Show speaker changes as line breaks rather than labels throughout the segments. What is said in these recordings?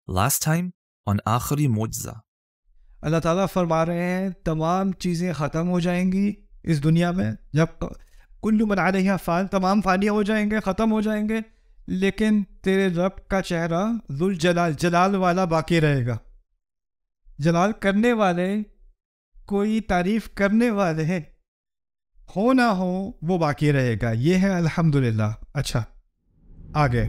Last time on آخری معجزہ.
اللہ تعالیٰ فرما رہے ہیں تمام چیزیں ختم ہو جائیں گی اس دنیا میں، جب کل من علیہا فان، تمام فانی ہو جائیں گے، ختم ہو جائیں گے، لیکن تیرے رب کا چہرہ ذوالجلال، جلال والا باقی رہے گا. جلال کرنے والے، کوئی تعریف کرنے والے ہو نہ ہو، وہ باقی رہے گا. یہ ہے الحمدللہ. اچھا آگے.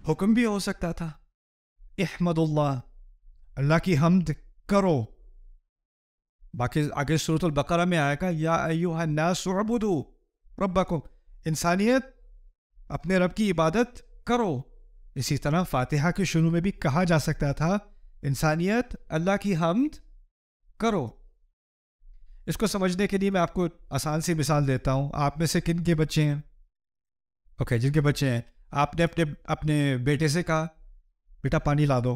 حکم بھی ہو سکتا تھا احمد اللہ، اللہ کی حمد کرو. باقی آگے سورۃ البقرہ میں آئے گا یا ایھا الناس اعبدوا ربکم، انسانیت اپنے رب کی عبادت کرو. اسی طرح فاتحہ کے شروع میں بھی کہا جا سکتا تھا انسانیت اللہ کی حمد کرو. اس کو سمجھنے کے لیے میں آپ کو آسان سی مثال دیتا ہوں. آپ میں سے کن کے بچے ہیں؟ اوکے، جن کے بچے ہیں، آپ نے اپنے بیٹے سے کہا بیٹا پانی لا دو،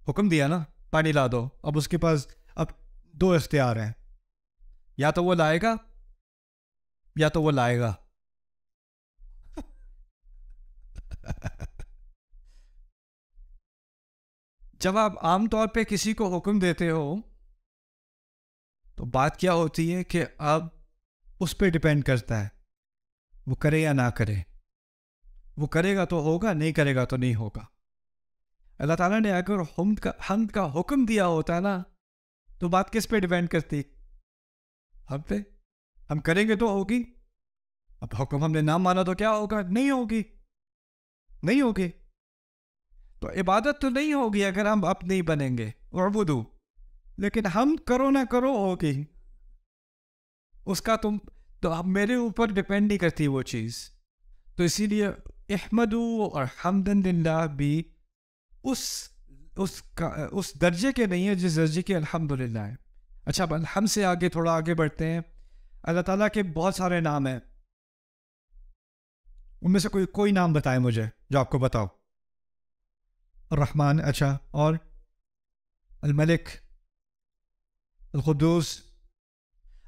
حکم دیا نا پانی لا دو. اب اس کے پاس اب دو اختیار ہیں، یا تو وہ لائے گا یا تو وہ لائے گا. جب آپ عام طور پہ کسی کو حکم دیتے ہو تو بات کیا ہوتی ہے کہ اب اس پہ ڈپینڈ کرتا ہے وہ کرے یا نہ کرے. وہ کرے گا تو ہوگا، نہیں کرے گا تو نہیں ہوگا. اللہ تعالیٰ نے اگر حمد کا حکم دیا ہوتا نا تو بات کس پہ ڈیپینڈ کرتی؟ ہم پہ. ہم کریں گے تو ہوگی. اب حکم ہم نے نہ مانا تو کیا ہوگا؟ نہیں ہوگی، نہیں ہوگی. تو عبادت تو نہیں ہوگی اگر ہم اب نہیں بنیں گے اعبدو، لیکن ہم کرو نہ کرو ہوگی. اس کا تو اب میرے اوپر ڈیپینڈ نہیں کرتی وہ چیز. تو اسی لیے احمدو اور حمدن للہ بھی اس درجے کے نہیں ہے جس درجے کے الحمدللہ ہے. اچھا، اب الحمد سے آگے تھوڑا آگے بڑھتے ہیں. اللہ تعالیٰ کے بہت سارے نام ہیں، ان میں سے کوئی نام بتائیں مجھے جو آپ کو بتاؤ. الرحمن، اچھا، اور الملک، القدوس.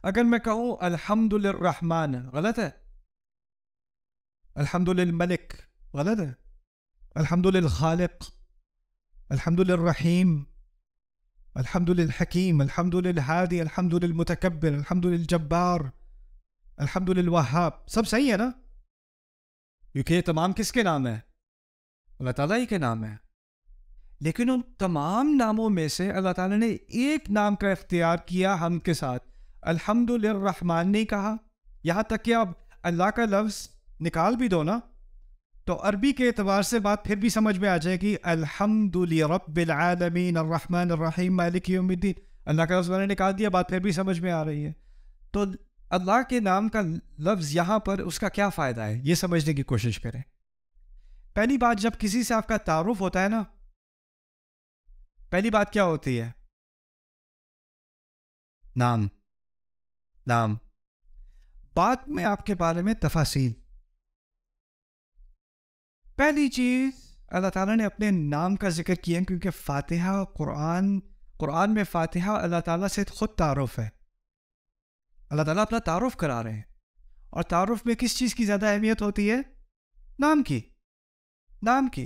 اگر میں کہوں الحمد للرحمن غلط ہے؟ الحمد للملک غلط ہے؟ الحمد للخالق، الحمد للرحیم، الحمد للحکیم، الحمد للہادی، الحمد للمتکبر، الحمد للجبار، الحمد للوہاب، سب صحیح ہے نا؟ کیونکہ یہ تمام کس کے نام ہیں؟ اللہ تعالیٰ ہی کے نام ہیں. لیکن ان تمام ناموں میں سے اللہ تعالیٰ نے ایک نام کا اختیار کیا ہم کے ساتھ. الحمد للرحمن نہیں کہا. یہاں تک کہ اب اللہ کا لفظ نکال بھی دو نا تو عربی کے اعتبار سے بات پھر بھی سمجھ میں آ جائے گی. الحمد لرب العالمین الرحمن الرحیم مالک یوم الدین، اللہ کا لفظ میں نے نکال دیا، بات پھر بھی سمجھ میں آ رہی ہے. تو اللہ کے نام کا لفظ یہاں پر اس کا کیا فائدہ ہے، یہ سمجھنے کی کوشش کریں. پہلی بات، جب کسی سے آپ کا تعارف ہوتا ہے نا، پہلی بات کیا ہوتی ہے؟ نام. نام. بعد میں آپ کے بارے میں تفاصیل. پہلی چیز اللہ تعالیٰ نے اپنے نام کا ذکر کیا کیونکہ فاتحہ قرآن میں فاتحہ اللہ تعالیٰ سے خود تعارف ہے. اللہ تعالیٰ اپنا تعارف کرا رہے ہیں، اور تعارف میں کس چیز کی زیادہ اہمیت ہوتی ہے؟ نام کی. نام کی.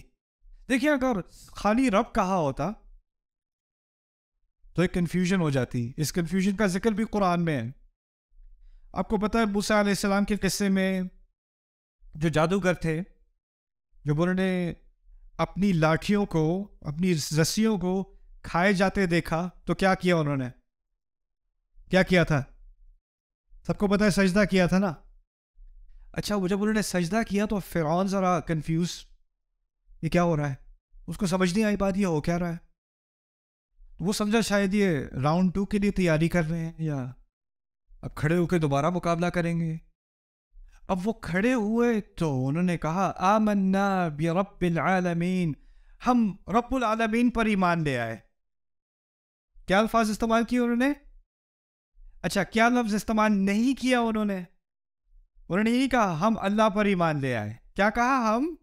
دیکھیے، اگر خالی رب کہا ہوتا تو ایک کنفیوژن ہو جاتی. اس کنفیوژن کا ذکر بھی قرآن میں ہے. آپ کو پتہ ہے موسیٰ علیہ السلام کے قصے میں جو جادوگر تھے، جب انہوں نے اپنی لاٹھیوں کو، اپنی رسیوں کو کھائے جاتے دیکھا تو کیا کیا انہوں نے؟ کیا کیا تھا؟ سب کو پتہ ہے، سجدہ کیا تھا نا. اچھا، وہ جب انہوں نے سجدہ کیا تو فرعون ذرا کنفیوز، یہ کیا ہو رہا ہے؟ اس کو سمجھ نہیں آئی بات یہ ہو کیا رہا ہے. وہ سمجھا شاید یہ راؤنڈ 2 کے لیے تیاری کر رہے ہیں، یا اب کھڑے ہو کے دوبارہ مقابلہ کریں گے. اب وہ کھڑے ہوئے تو انہوں نے کہا آمنا برب العالمین، ہم رب العالمین پر ایمان لے آئے. کیا الفاظ استعمال کیے انہوں نے؟ اچھا، کیا لفظ استعمال نہیں کیا انہوں نے؟ انہوں نے یہی کہا ہم اللہ پر ایمان لے آئے. کیا کہا؟ ہم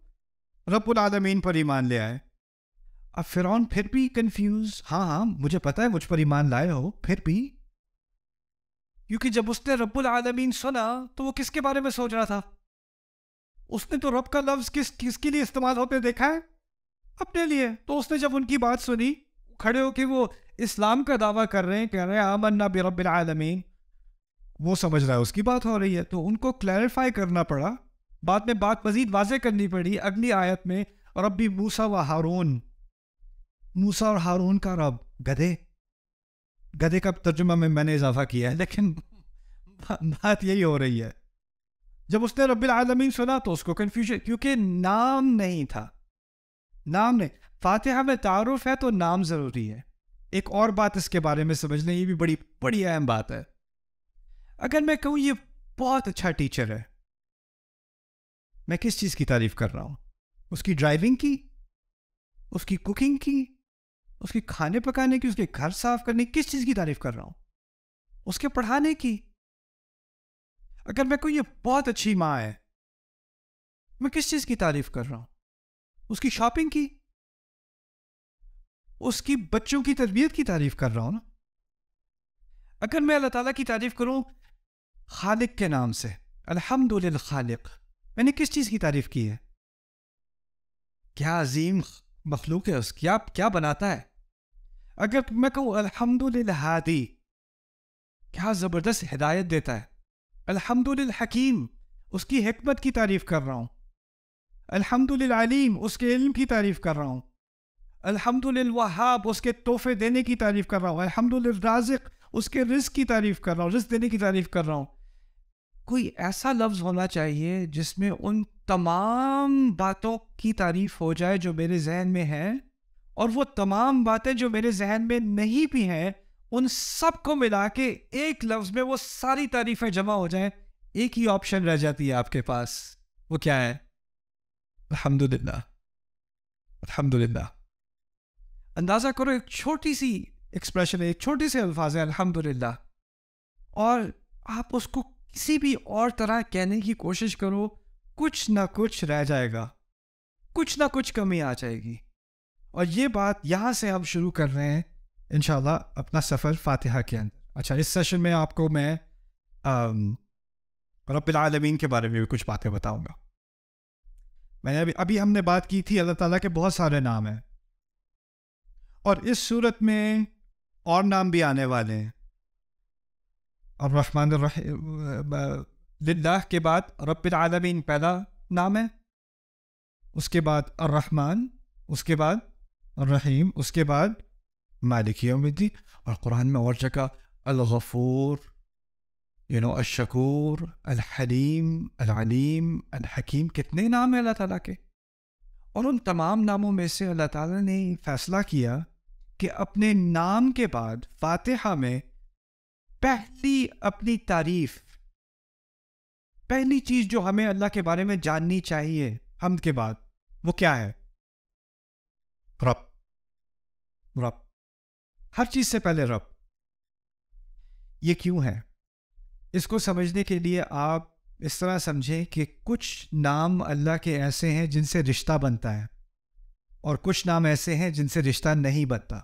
رب العالمین پر ایمان لے آئے. اب فرعون پھر بھی کنفیوز. ہاں مجھے پتا ہے مجھ پر ایمان لائے ہو، پھر بھی، کیونکہ جب اس نے رب العالمین سنا تو وہ کس کے بارے میں سوچ رہا تھا؟ اس نے تو رب کا لفظ کس کے لیے استعمال ہوتے دیکھا ہے؟ اپنے لیے. تو اس نے جب ان کی بات سنی، کھڑے ہو کے وہ اسلام کا دعویٰ کر رہے ہیں، کہہ رہے ہیں آمنا برب العالمین، وہ سمجھ رہا ہے اس کی بات ہو رہی ہے. تو ان کو کلیریفائی کرنا پڑا، بعد میں بات مزید واضح کرنی پڑی. اگلی آیت میں ربی موسیٰ و ہارون، موسیٰ اور ہارون کا رب. گدھے کا ترجمہ میں نے اضافہ کیا ہے، لیکن بات یہی ہو رہی ہے. جب اس نے رب العالمین سنا تو اس کو کنفیوژن، کیونکہ نام نہیں تھا. نام نہیں. فاتحہ میں تعارف ہے تو نام ضروری ہے. ایک اور بات اس کے بارے میں سمجھ لیں، یہ بھی بڑی بڑی اہم بات ہے. اگر میں کہوں یہ بہت اچھا ٹیچر ہے، میں کس چیز کی تعریف کر رہا ہوں؟ اس کی ڈرائیونگ کی، اس کی کوکنگ کی، اس کے کھانے پکانے کی، اس کے گھر صاف کرنے کی؟ کس چیز کی تعریف کر رہا ہوں؟ اس کے پڑھانے کی. اگر میں کہوں یہ بہت اچھی ماں ہے، میں کس چیز کی تعریف کر رہا ہوں؟ اس کی شاپنگ کی، اس کی بچوں کی تربیت کی تعریف کر رہا ہوں نا. اگر میں اللہ تعالیٰ کی تعریف کروں خالق کے نام سے، الحمد للخالق، میں نے کس چیز کی تعریف کی ہے؟ کیا عظیم مخلوق ہے اس کی، کیا بناتا ہے. اگر میں کہوں الحمد للہادی، کیا زبردست ہدایت دیتا ہے. الحمد للحکیم، اس کی حکمت کی تعریف کر رہا ہوں. الحمد للعلیم، اس کے علم کی تعریف کر رہا ہوں. الحمد للوہاب، اس کے تحفے دینے کی تعریف کر رہا ہوں. الحمد للرازق، اس کے رزق کی تعریف کر رہا ہوں، رزق دینے کی تعریف کر رہا ہوں. کوئی ایسا لفظ ہونا چاہیے جس میں ان تمام باتوں کی تعریف ہو جائے جو میرے ذہن میں ہیں، اور وہ تمام باتیں جو میرے ذہن میں نہیں بھی ہیں ان سب کو ملا کے ایک لفظ میں وہ ساری تعریفیں جمع ہو جائیں. ایک ہی آپشن رہ جاتی ہے آپ کے پاس، وہ کیا ہے؟ الحمدللہ. الحمدللہ. اندازہ کرو، ایک چھوٹی سی ایکسپریشن ہے، ایک چھوٹے سے الفاظ ہے الحمدللہ، اور آپ اس کو کسی بھی اور طرح کہنے کی کوشش کرو، کچھ نہ کچھ رہ جائے گا، کچھ نہ کچھ کمی آ جائے گی. اور یہ بات یہاں سے ہم شروع کر رہے ہیں انشاءاللہ اپنا سفر فاتحہ کے اندر. اچھا، اس سیشن میں آپ کو میں رب العالمین کے بارے میں بھی کچھ باتیں بتاؤں گا. میں نے ابھی ہم نے بات کی تھی اللہ تعالیٰ کے بہت سارے نام ہیں، اور اس صورت میں اور نام بھی آنے والے ہیں. الرحمن الرحیم، للہ کے بعد رب العالمین پہلا نام ہے، اس کے بعد الرحمن، اس کے بعد الرحیم، اس کے بعد مالک یوم الدین. اور قرآن میں اور جگہ الغفور، الشکور، الحلیم، العلیم، الحکیم، کتنے نام ہیں اللہ تعالیٰ کے. اور ان تمام ناموں میں سے اللہ تعالیٰ نے فیصلہ کیا کہ اپنے نام کے بعد فاتحہ میں پہلی اپنی تعریف، پہلی چیز جو ہمیں اللہ کے بارے میں جاننی چاہیے حمد کے بعد، وہ کیا ہے؟ رب. ہر چیز سے پہلے رب. یہ کیوں ہے؟ اس کو سمجھنے کے لیے آپ اس طرح سمجھیں کہ کچھ نام اللہ کے ایسے ہیں جن سے رشتہ بنتا ہے، اور کچھ نام ایسے ہیں جن سے رشتہ نہیں بنتا.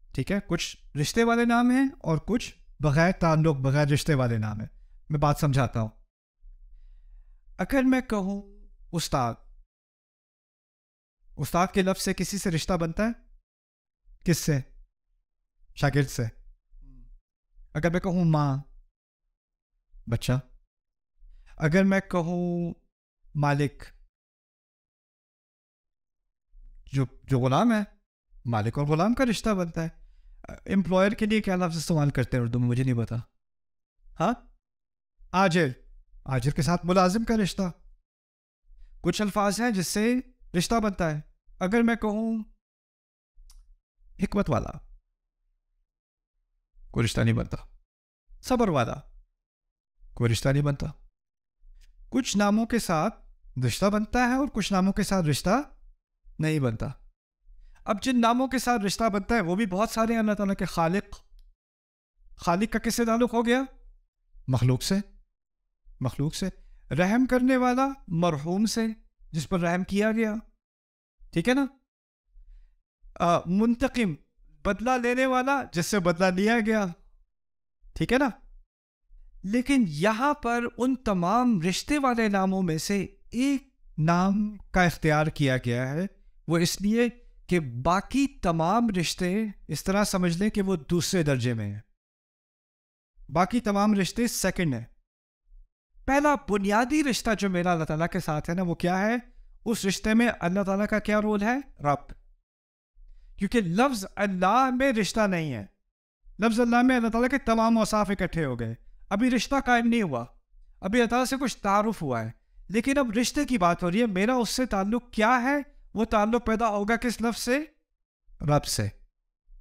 ٹھیک ہے؟ کچھ رشتے والے نام ہیں اور کچھ بغیر تعلق، بغیر رشتے والے نام ہیں. میں بات سمجھاتا ہوں. اگر میں کہوں استاد، استاد کے لفظ سے کسی سے رشتہ بنتا ہے؟ کس سے؟ شاگرد سے. اگر میں کہوں ماں، بچہ. اگر میں کہوں مالک، جو غلام ہے، مالک اور غلام کا رشتہ بنتا ہے. امپلائر کے لیے کیا لفظ استعمال کرتے ہیں اردو میں؟ مجھے نہیں پتا. ہاں، آجر، آجر کے ساتھ ملازم کا رشتہ. کچھ الفاظ ہیں جس سے رشتہ بنتا ہے. اگر میں کہوں حکمت والا، کوئی رشتہ نہیں بنتا. صبر والا، کوئی رشتہ نہیں بنتا. کچھ ناموں کے ساتھ رشتہ بنتا ہے اور کچھ ناموں کے ساتھ رشتہ نہیں بنتا. اب جن ناموں کے ساتھ رشتہ بنتا ہے وہ بھی بہت سارے ہیں. اللہ تعالیٰ کے خالق، خالق کا کس سے تعلق ہو گیا؟ مخلوق سے. مخلوق سے. رحم کرنے والا مرحوم سے جس پر رحم کیا گیا. ٹھیک ہے نا. منتقم بدلہ لینے والا جس سے بدلہ لیا گیا. ٹھیک ہے نا. لیکن یہاں پر ان تمام رشتے والے ناموں میں سے ایک نام کا اختیار کیا گیا ہے. وہ اس لیے کہ باقی تمام رشتے اس طرح سمجھ لیں کہ وہ دوسرے درجے میں ہیں. باقی تمام رشتے سیکنڈ ہیں. پہلا بنیادی رشتہ جو میرا اللہ تعالیٰ کے ساتھ ہے نا، وہ کیا ہے؟ اس رشتے میں اللہ تعالیٰ کا کیا رول ہے؟ رب. کیونکہ لفظ اللہ میں رشتہ نہیں ہے. لفظ اللہ میں اللہ تعالیٰ کے تمام اوصاف اکٹھے ہو گئے. ابھی رشتہ قائم نہیں ہوا، ابھی اللہ تعالیٰ سے کچھ تعارف ہوا ہے، لیکن اب رشتے کی بات ہو رہی ہے. میرا اس سے تعلق کیا ہے؟ وہ تعلق پیدا ہوگا کس لفظ سے؟ رب سے.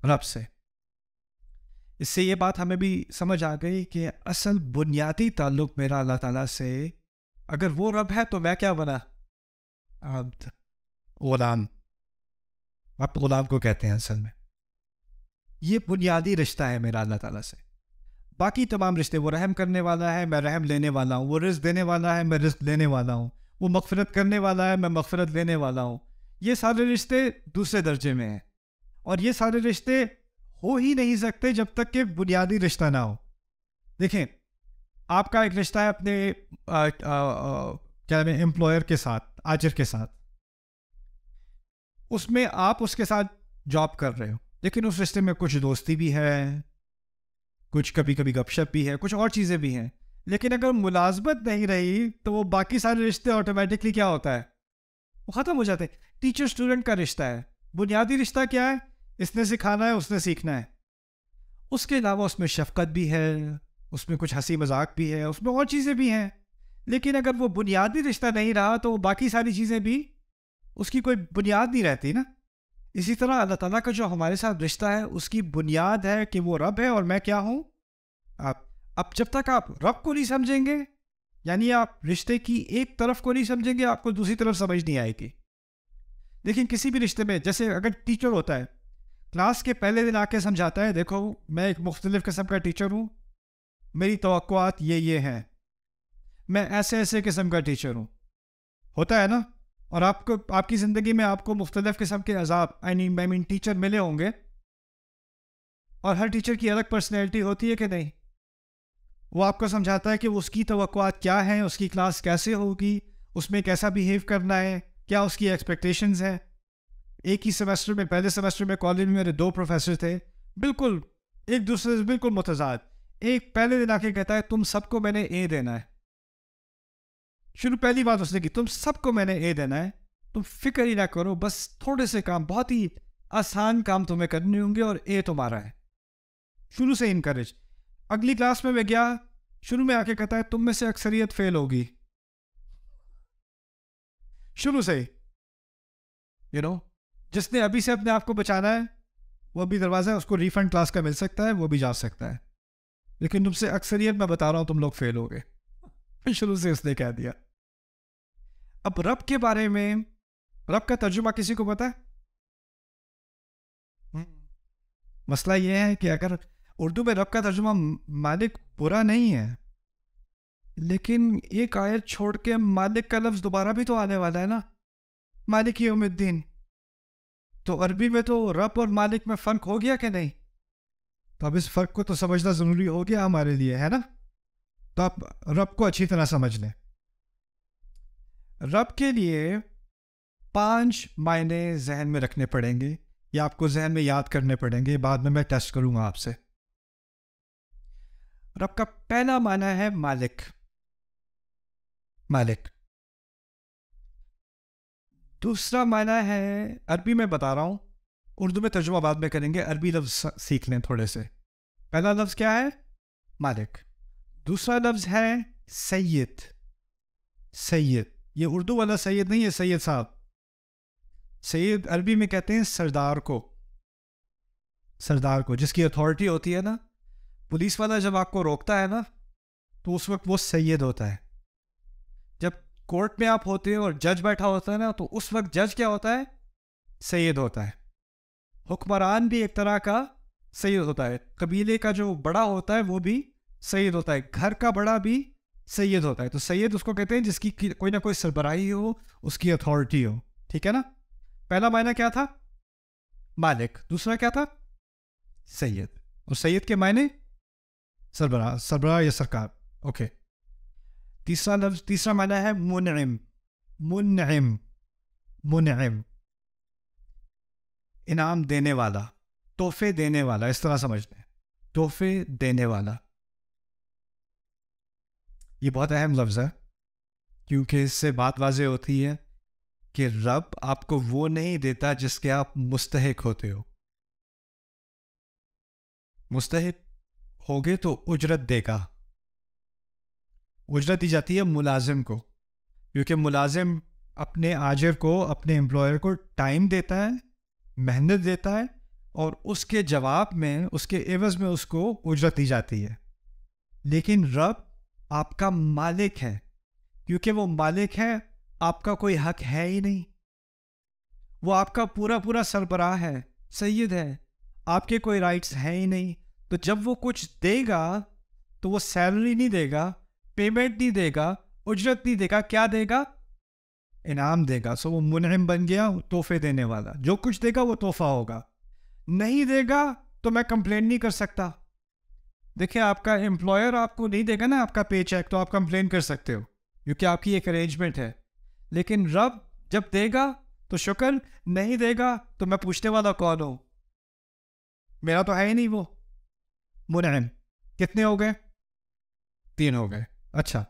رب سے. اس سے یہ بات ہمیں بھی سمجھ آ گئی کہ اصل بنیادی تعلق میرا اللہ تعالیٰ سے، اگر وہ رب ہے تو میں کیا بنا؟ عبد، غلام. آپ غلام کو کہتے ہیں اصل میں. یہ بنیادی رشتہ ہے میرا اللہ تعالیٰ سے. باقی تمام رشتے، وہ رحم کرنے والا ہے، میں رحم لینے والا ہوں. وہ رزق دینے والا ہے، میں رزق لینے والا ہوں. وہ مغفرت کرنے والا ہے، میں مغفرت لینے والا ہوں. یہ سارے رشتے دوسرے درجے میں ہیں. اور یہ سارے رشتے ہو ہی نہیں سکتے جب تک کہ بنیادی رشتہ نہ ہو. دیکھیں، آپ کا ایک رشتہ ہے اپنے کیا نام امپلائر کے ساتھ، آجر کے ساتھ. اس میں آپ اس کے ساتھ جاب کر رہے ہو، لیکن اس رشتے میں کچھ دوستی بھی ہے، کچھ کبھی کبھی گپ شپ بھی ہے، کچھ اور چیزیں بھی ہیں. لیکن اگر ملازمت نہیں رہی تو وہ باقی سارے رشتے آٹومیٹکلی کیا ہوتا ہے؟ وہ ختم ہو جاتے ہیں. ٹیچر اسٹوڈنٹ کا رشتہ ہے. بنیادی رشتہ کیا ہے؟ اس نے سکھانا ہے، اس نے سیکھنا ہے. اس کے علاوہ اس میں شفقت بھی ہے، اس میں کچھ ہنسی مذاق بھی ہے، اس میں اور چیزیں بھی ہیں. لیکن اگر وہ بنیادی رشتہ نہیں رہا تو وہ باقی ساری چیزیں بھی، اس کی کوئی بنیاد نہیں رہتی نا. اسی طرح اللہ تعالیٰ کا جو ہمارے ساتھ رشتہ ہے اس کی بنیاد ہے کہ وہ رب ہے اور میں کیا ہوں؟ آپ. اب جب تک آپ رب کو نہیں سمجھیں گے، یعنی آپ رشتے کی ایک طرف کو نہیں سمجھیں گے، آپ کو دوسری طرف سمجھ نہیں آئے گی. لیکن کسی بھی رشتے میں، جیسے اگر ٹیچر ہوتا ہے، کلاس کے پہلے دن آ کے سمجھاتا ہے، دیکھو میں ایک مختلف قسم کا ٹیچر ہوں، میری توقعات یہ ہیں، میں ایسے ایسے قسم کا ٹیچر ہوں. ہوتا ہے نا. اور آپ کی زندگی میں آپ کو مختلف قسم کے عذاب ٹیچر ملے ہوں گے، اور ہر ٹیچر کی الگ پرسنالٹی ہوتی ہے کہ نہیں. وہ آپ کو سمجھاتا ہے کہ اس کی توقعات کیا ہیں، اس کی کلاس کیسے ہوگی، اس میں کیسا بیہیو کرنا ہے، کیا اس کی ایکسپیکٹیشنز ہیں. ایک ہی سیمسٹر میں، پہلے سیمسٹر میں کالج میں میرے 2 پروفیسر تھے، بالکل ایک دوسرے سے بالکل متضاد. ایک پہلے دن آ کے کہتا ہے تم سب کو میں نے اے دینا ہے. پہلی بات اس نے کی، تم سب کو میں نے اے دینا ہے، تم فکر ہی نہ کرو، بس تھوڑے سے کام، بہت ہی آسان کام تمہیں کرنے ہوں گے اور اے تمہارا ہے. شروع سے انکریج. اگلی کلاس میں گیا، شروع میں آ کے کہتا ہے تم میں سے اکثریت فیل ہوگی. شروع سے جس نے ابھی سے اپنے آپ کو بچانا ہے وہ ابھی دروازہ ہے، اس کو ریفنڈ کلاس کا مل سکتا ہے، وہ بھی جا سکتا ہے. لیکن تم سے اکثریت میں بتا رہا ہوں تم لوگ فیل ہو گئے. شروع سے اس نے کہہ دیا. اب رب کے بارے میں، رب کا ترجمہ کسی کو پتا ہے؟ مسئلہ یہ ہے کہ اگر اردو میں رب کا ترجمہ مالک برا نہیں ہے، لیکن ایک آیت چھوڑ کے مالک کا لفظ دوبارہ بھی تو آنے والا ہے نا، مالک یوم الدین. تو عربی میں تو رب اور مالک میں فرق ہو گیا کہ نہیں؟ تو اب اس فرق کو تو سمجھنا ضروری ہو گیا ہمارے لیے، ہے نا. تو آپ رب کو اچھی طرح سمجھ لیں. رب کے لیے 5 معنی ذہن میں رکھنے پڑیں گے، یا آپ کو ذہن میں یاد کرنے پڑیں گے، بعد میں ٹیسٹ کروں گا آپ سے. رب کا پہلا معنی ہے مالک. مالک. دوسرا معنی ہے، عربی میں بتا رہا ہوں، اردو میں ترجمہ بعد میں کریں گے، عربی لفظ سیکھ لیں تھوڑے سے. پہلا لفظ کیا ہے؟ مالک. دوسرا لفظ ہے سید. سید، یہ اردو والا سید نہیں ہے، سید صاحب. سید عربی میں کہتے ہیں سردار کو. سردار کو، جس کی اتھارٹی ہوتی ہے نا. پولیس والا جب آپ کو روکتا ہے نا تو اس وقت وہ سید ہوتا ہے. جب کورٹ میں آپ ہوتے ہیں اور جج بیٹھا ہوتا ہے نا تو اس وقت جج کیا ہوتا ہے؟ سید ہوتا ہے. حکمران بھی ایک طرح کا سید ہوتا ہے. قبیلے کا جو بڑا ہوتا ہے وہ بھی سید ہوتا ہے. گھر کا بڑا بھی سید ہوتا ہے. تو سید اس کو کہتے ہیں جس کی کوئی نہ کوئی سربراہی ہو, اس کی اتھارٹی ہو. ٹھیک ہے نا. پہلا معنی کیا تھا؟ مالک. دوسرا کیا تھا؟ سید. اور سید کے معنی سربراہ, سربراہ یا سرکار. اوکے. تیسرا معنی ہے منعم. منعم, منعم انعام دینے والا, تحفے دینے والا, اس طرح سمجھتے ہیں, تحفے دینے والا. یہ بہت اہم لفظ ہے کیونکہ اس سے بات واضح ہوتی ہے کہ رب آپ کو وہ نہیں دیتا جس کے آپ مستحق ہوتے ہو. مستحق ہوگے تو اجرت دے گا. اجرت دی جاتی ہے ملازم کو, کیونکہ ملازم اپنے آجر کو, اپنے امپلائر کو ٹائم دیتا ہے, محنت دیتا ہے, اور اس کے جواب میں, اس کے عوض میں اس کو اجرت دی جاتی ہے. لیکن رب آپ کا مالک ہے. کیونکہ وہ مالک ہے, آپ کا کوئی حق ہے ہی نہیں. وہ آپ کا پورا سربراہ ہے, سید ہے, آپ کے کوئی رائٹس ہیں ہی نہیں. تو جب وہ کچھ دے گا تو وہ سیلری نہیں دے گا, پیمنٹ نہیں دے گا, اجرت نہیں دے گا. کیا دے گا؟ انعام دے گا. سو وہ منعم بن گیا, تحفے دینے والا. جو کچھ دے گا وہ تحفہ ہوگا. نہیں دے گا تو میں کمپلین نہیں کر سکتا. دیکھیں, آپ کا امپلائر آپ کو نہیں دے گا نا آپ کا پے چیک, تو آپ کمپلین کر سکتے ہو کیونکہ آپ کی ایک ارینجمنٹ ہے. لیکن رب جب دے گا تو شکر, نہیں دے گا تو میں پوچھنے والا کون ہوں؟ میرا تو ہے ہی نہیں وہ. منعم. کتنے ہو گئے؟ 3 ہو گئے. اچھا,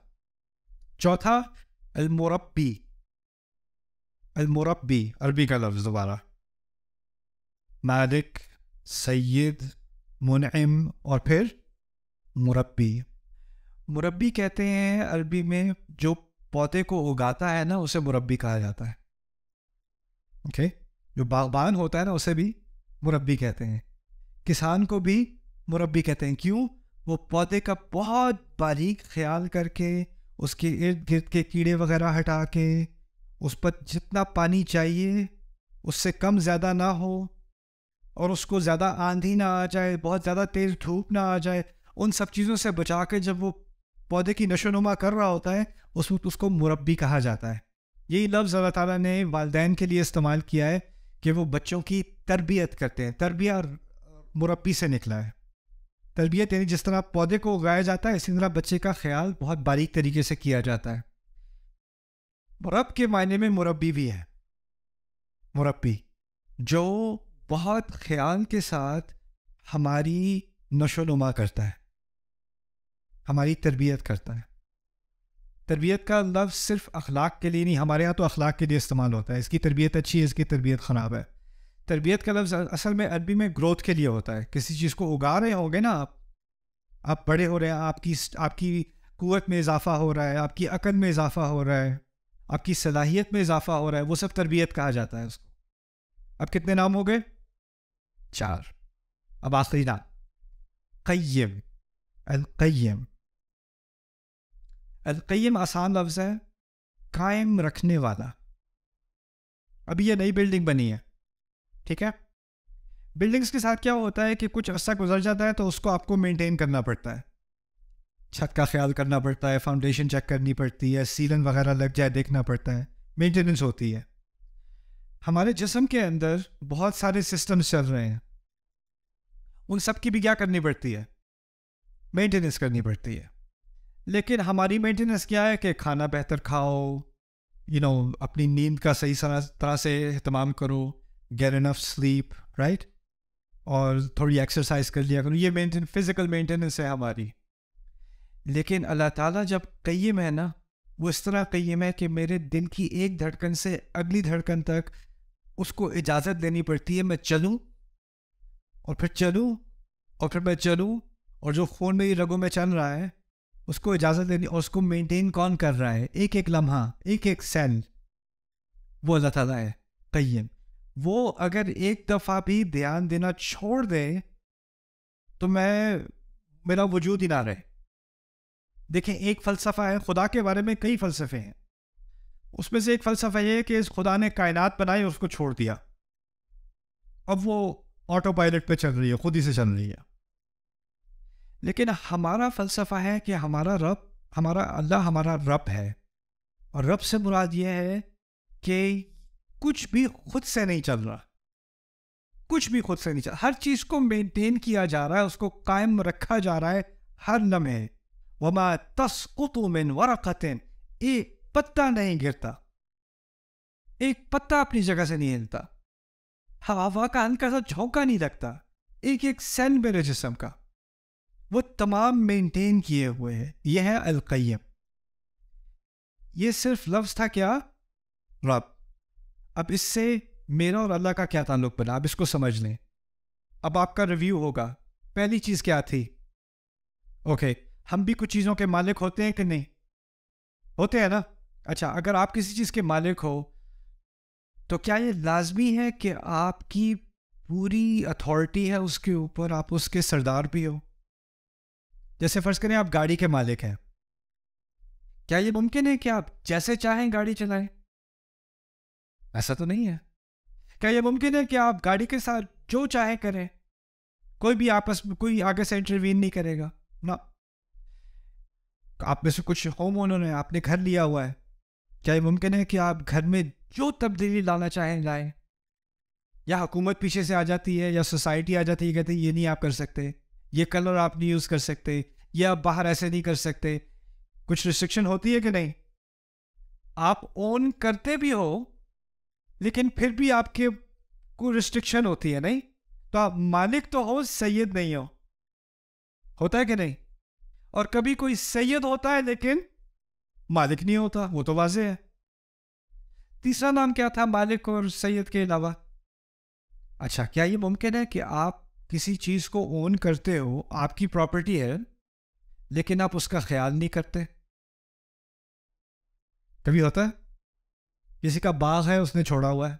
چوتھا المربی. المربی عربی کا لفظ دوبارہ. مالک, سید, منعم, اور پھر مربی. مربی کہتے ہیں عربی میں جو پودے کو اگاتا ہے نا, اسے مربی کہا جاتا ہے. اوکے. جو باغبان ہوتا ہے نا, اسے بھی مربی کہتے ہیں. کسان کو بھی مربی کہتے ہیں. کیوں؟ وہ پودے کا بہت باریک خیال کر کے, اس کے ارد گرد کے کیڑے وغیرہ ہٹا کے, اس پر جتنا پانی چاہیے اس سے کم زیادہ نہ ہو, اور اس کو زیادہ آندھی نہ آ جائے, بہت زیادہ تیز دھوپ نہ آ جائے, ان سب چیزوں سے بچا کے جب وہ پودے کی نشو نما کر رہا ہوتا ہے, اس وقت اس کو مربی کہا جاتا ہے. یہی لفظ اللہ تعالیٰ نے والدین کے لیے استعمال کیا ہے کہ وہ بچوں کی تربیت کرتے ہیں. تربیہ مربی سے نکلا ہے. تربیت یعنی جس طرح پودے کو اگایا جاتا ہے, اسی طرح بچے کا خیال بہت باریک طریقے سے کیا جاتا ہے. رب کے معنی میں مربی بھی ہے. مربی جو بہت خیال کے ساتھ ہماری نشو نما کرتا ہے, ہماری تربیت کرتا ہے. تربیت کا لفظ صرف اخلاق کے لیے نہیں, ہمارے ہاں تو اخلاق کے لیے استعمال ہوتا ہے. اس کی تربیت اچھی ہے, اس کی تربیت خراب ہے. تربیت کا لفظ اصل میں عربی میں گروتھ کے لیے ہوتا ہے. کسی چیز کو اگا رہے ہوں گے نا آپ بڑے ہو رہے ہیں, آپ کی قوت میں اضافہ ہو رہا ہے, آپ کی عقل میں اضافہ ہو رہا ہے, آپ کی صلاحیت میں اضافہ ہو رہا ہے, وہ سب تربیت کہا جاتا ہے اس کو. اب کتنے نام ہو گئے؟ 4. اب آخری نام قیم. القیم. القیم آسان لفظ ہے, قائم رکھنے والا. ابھی یہ نئی بلڈنگ بنی ہے, ٹھیک ہے. بلڈنگز کے ساتھ کیا ہوتا ہے کہ کچھ عرصہ گزر جاتا ہے تو اس کو آپ کو مینٹین کرنا پڑتا ہے. چھت کا خیال کرنا پڑتا ہے, فاؤنڈیشن چیک کرنی پڑتی ہے, سیلن وغیرہ لگ جائے دیکھنا پڑتا ہے, مینٹیننس ہوتی ہے. ہمارے جسم کے اندر بہت سارے سسٹمز چل رہے ہیں, ان سب کی بھی کیا کرنی پڑتی ہے؟ مینٹیننس کرنی پڑتی ہے. لیکن ہماری مینٹیننس کیا ہے کہ کھانا بہتر کھاؤ, اپنی نیند کا صحیح طرح سے اہتمام کرو, گیٹ انف سلیپ, رائٹ, اور تھوڑی ایکسرسائز کر لیا کرو. یہ فزیکل مینٹیننس ہے ہماری. لیکن اللہ تعالیٰ جب قیم ہے نا, وہ اس طرح قیم ہے کہ میرے دل کی ایک دھڑکن سے اگلی دھڑکن تک اس کو اجازت دینی پڑتی ہے میں چلوں, اور پھر چلوں, اور پھر میں چلوں, اور جو خون میری رگوں میں چل رہا ہے اس کو اجازت دینی, اور اس کو مینٹین کون کر رہا ہے؟ ایک ایک لمحہ, ایک ایک سیل, وہ اللہ تعالیٰ ہے قیم. وہ اگر ایک دفعہ بھی دھیان دینا چھوڑ دے تو میرا وجود ہی نہ رہے. دیکھیں, ایک فلسفہ ہے, خدا کے بارے میں کئی فلسفے ہیں, اس میں سے ایک فلسفہ یہ ہے کہ اس خدا نے کائنات بنائی اور اس کو چھوڑ دیا, اب وہ آٹو پائلٹ پہ چل رہی ہے, خود ہی سے چل رہی ہے. لیکن ہمارا فلسفہ ہے کہ ہمارا رب اللہ ہمارا رب ہے، اور رب سے مراد یہ ہے کہ کچھ بھی خود سے نہیں چل رہا، کچھ بھی خود سے نہیں چل رہا، ہر چیز کو مینٹین کیا جا رہا ہے، اس کو قائم رکھا جا رہا ہے ہر لمحے. وما تسقط من ورقۃ، ایک پتا نہیں گرتا، ایک پتا اپنی جگہ سے نہیں ہلتا، ہوا کا ہلکا سا جھونکا نہیں لگتا، ایک ایک سیل میرے جسم کا وہ تمام مینٹین کیے ہوئے ہیں. یہ ہے القیم. یہ صرف لفظ تھا کیا؟ رب. اب اس سے میرا اور اللہ کا کیا تعلق بنا؟ اب اس کو سمجھ لیں. اب آپ کا ریویو ہوگا. پہلی چیز کیا تھی؟ اوکے، ہم بھی کچھ چیزوں کے مالک ہوتے ہیں کہ نہیں؟ ہوتے ہیں نا. اچھا، اگر آپ کسی چیز کے مالک ہو تو کیا یہ لازمی ہے کہ آپ کی پوری اتھارٹی ہے اس کے اوپر، آپ اس کے سردار بھی ہو؟ جیسے فرض کریں آپ گاڑی کے مالک ہیں، کیا یہ ممکن ہے کہ آپ جیسے چاہیں گاڑی چلائیں؟ ایسا تو نہیں ہے. کیا یہ ممکن ہے کہ آپ گاڑی کے ساتھ جو چاہیں کریں، کوئی بھی آپس میں کوئی آگے سے انٹروین نہیں کرے گا؟ نہ. آپ میں سے کچھ ہوم اونر ہیں، آپ نے گھر لیا ہوا ہے، کیا یہ ممکن ہے کہ آپ گھر میں جو تبدیلی لانا چاہیں لائیں؟ یا حکومت پیچھے سے آ جاتی ہے، یا سوسائٹی آ جاتی ہے، کہتے ہیں یہ نہیں آپ کر سکتے، یہ کلر آپ نہیں یوز کر سکتے، یہ آپ باہر ایسے نہیں کر سکتے. کچھ ریسٹرکشن ہوتی ہے کہ نہیں؟ آپ اون کرتے بھی ہو لیکن پھر بھی آپ کے کوئی ریسٹرکشن ہوتی ہے، نہیں؟ تو آپ مالک تو ہو، سید نہیں ہو. ہوتا ہے کہ نہیں؟ اور کبھی کوئی سید ہوتا ہے لیکن مالک نہیں ہوتا، وہ تو واضح ہے. تیسرا نام کیا تھا مالک اور سید کے علاوہ؟ اچھا، کیا یہ ممکن ہے کہ آپ کسی چیز کو اون کرتے ہو، آپ کی پراپرٹی ہے، لیکن آپ اس کا خیال نہیں کرتے؟ کبھی ہوتا ہے؟ کسی کا باغ ہے، اس نے چھوڑا ہوا ہے،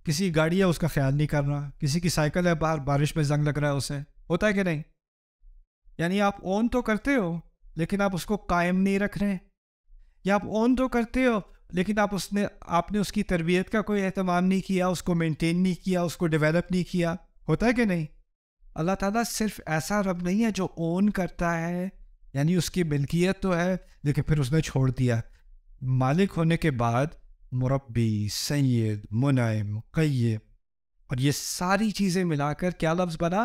کسی کی گاڑی ہے، اس کا خیال نہیں کر رہا، کسی کی سائیکل ہے، باہر بارش میں زنگ لگ رہا ہے اسے. ہوتا ہے کہ نہیں؟ یعنی آپ اون تو کرتے ہو لیکن آپ اس کو قائم نہیں رکھ رہے، یا آپ اون تو کرتے ہو لیکن آپ نے اس کی تربیت کا کوئی اہتمام نہیں کیا، اس کو مینٹین نہیں کیا، اس کو ڈیولپ نہیں کیا. ہوتا ہے کہ نہیں؟ اللہ تعالیٰ صرف ایسا رب نہیں ہے جو اون کرتا ہے، یعنی اس کی ملکیت تو ہے لیکن پھر اس نے چھوڑ دیا. مالک ہونے کے بعد مربی، سید، منعم، قیم، اور یہ ساری چیزیں ملا کر کیا لفظ بنا؟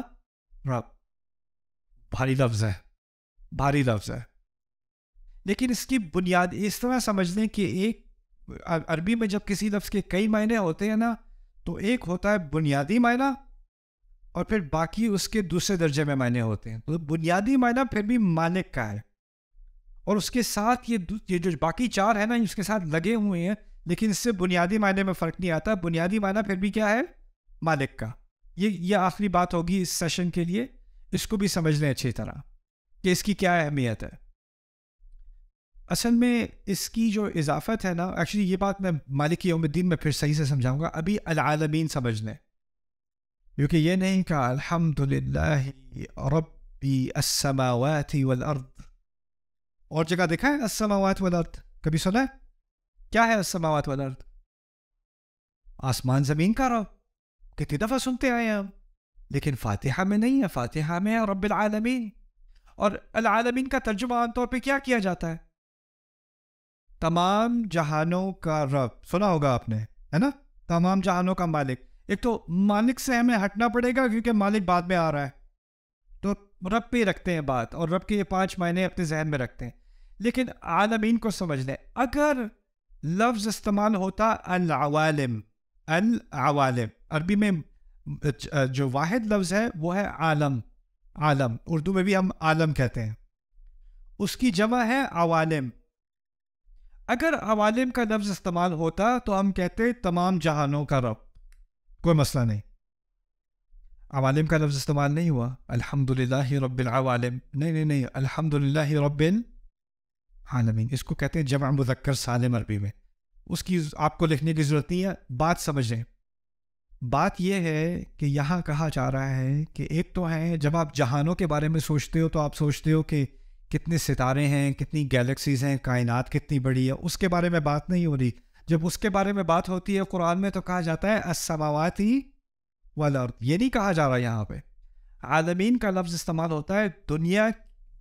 رب. بھاری لفظ ہے، بھاری لفظ ہے. لیکن اس کی بنیاد اس طرح سمجھ لیں کہ ایک عربی میں جب کسی لفظ کے کئی معنی ہوتے ہیں نا، تو ایک ہوتا ہے بنیادی معنی اور پھر باقی اس کے دوسرے درجے میں معنی ہوتے ہیں. تو بنیادی معنی پھر بھی مالک کا ہے، اور اس کے ساتھ یہ جو باقی چار ہے نا، اس کے ساتھ لگے ہوئے ہیں، لیکن اس سے بنیادی معنی میں فرق نہیں آتا. بنیادی معنی پھر بھی کیا ہے؟ مالک کا. یہ آخری بات ہوگی اس سیشن کے لیے. اس کو بھی سمجھ لیں اچھی طرح کہ اس کی کیا اہمیت ہے. اصل میں اس کی جو اضافت ہے نا، ایکچولی یہ بات میں مالک یوم الدین میں پھر صحیح سے سمجھاؤں گا. ابھی العالمین سمجھ لیں، کیونکہ یہ نہیں کہا الحمدللہ ربی السماوات والارض. اور جگہ دیکھا ہے السماوات والارض؟ کبھی سنا ہے؟ کیا ہے السماوات والارض؟ آسمان زمین کا رب. کتنی دفعہ سنتے آئے ہم، لیکن فاتحہ میں نہیں ہے. فاتحہ میں رب العالمین. اور العالمین کا ترجمہ عام طور پہ کیا کیا جاتا ہے؟ تمام جہانوں کا رب. سنا ہوگا آپ نے، ہے نا؟ تمام جہانوں کا مالک. ایک تو مالک سے ہمیں ہٹنا پڑے گا کیونکہ مالک بعد میں آ رہا ہے، تو رب پہ رکھتے ہیں بات، اور رب کے یہ 5 معنی اپنے ذہن میں رکھتے ہیں. لیکن عالمین کو سمجھ لیں. اگر لفظ استعمال ہوتا العوالم، العوالم عربی میں جو واحد لفظ ہے وہ ہے عالم. عالم اردو میں بھی ہم عالم کہتے ہیں، اس کی جمع ہے عوالم. اگر عوالم کا لفظ استعمال ہوتا تو ہم کہتے تمام جہانوں کا رب، کوئی مسئلہ نہیں. عوالم کا لفظ استعمال نہیں ہوا. الحمدللہ رب العوالم، نہیں، الحمدللہ رب العالمین. اس کو کہتے ہیں جمع مذکر سالم عربی میں. اس کی آپ کو لکھنے کی ضرورت نہیں ہے. بات سمجھیں. بات یہ ہے کہ یہاں کہا جا رہا ہے کہ ایک تو ہے جب آپ جہانوں کے بارے میں سوچتے ہو تو آپ سوچتے ہو کہ کتنے ستارے ہیں، کتنی گیلیکسیز ہیں، کائنات کتنی بڑی ہے. اس کے بارے میں بات نہیں ہو رہی. جب اس کے بارے میں بات ہوتی ہے قرآن میں تو کہا جاتا ہے السماوات والارض. یہ نہیں کہا جا رہا یہاں پہ. عالمین کا لفظ استعمال ہوتا ہے دنیا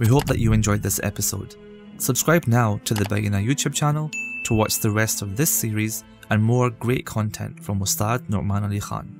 We hope that you enjoyed this episode. Subscribe now to the Bayyinah YouTube channel to watch the rest of this series and more great content from Ustad Nu'man Ali Khan.